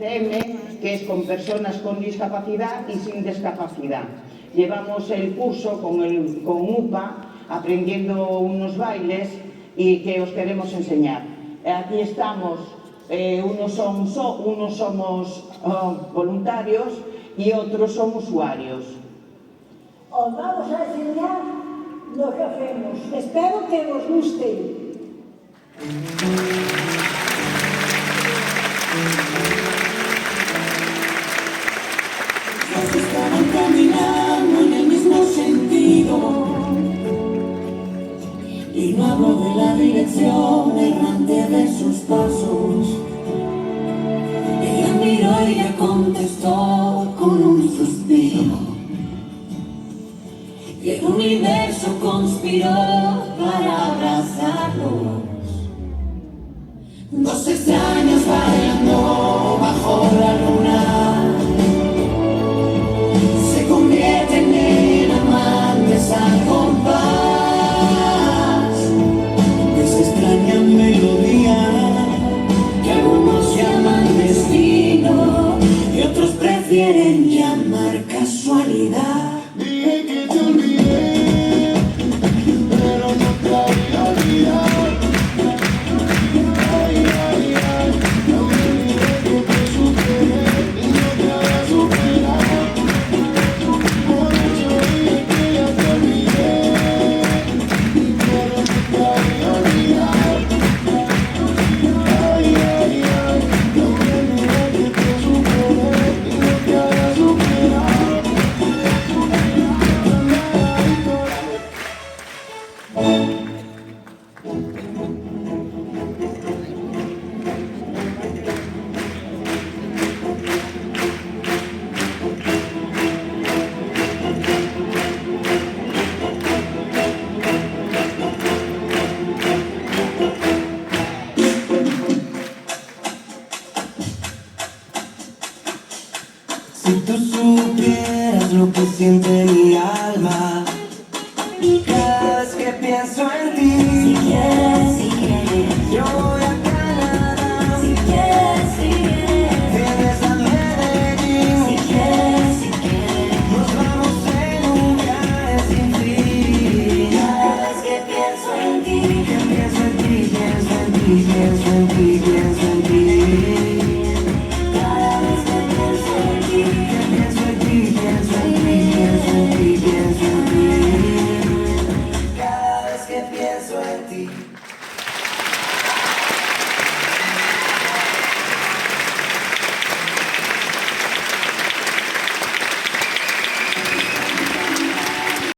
que es con personas con discapacidad y sin discapacidad. Llevamos el curso con UPA, aprendiendo unos bailes y que os queremos enseñar. Aquí estamos, unos somos voluntarios y otros son usuarios. Os vamos a enseñar lo que hacemos. Espero que os guste. Los estaban caminando en el mismo sentido, y no hablo de la dirección errante de sus pasos. Ella miró y le contestó con un suspiro, y el universo conspiró para abrazarlos. Dos extraños bailando bajo la luna se convierten en amantes al compás de esa extraña melodía que algunos llaman destino y otros prefieren llamar casualidad. Dije que te olvidé, pero no te había olvidado. Ay, ay, ay, no me olvidé que te superé y no te había superado. Por eso dije que ya te olvidé, pero no te había olvidado. Ay, ay, ay, no me olvidé que te superé y no te había superado. Si tú supieras lo que siente mi alma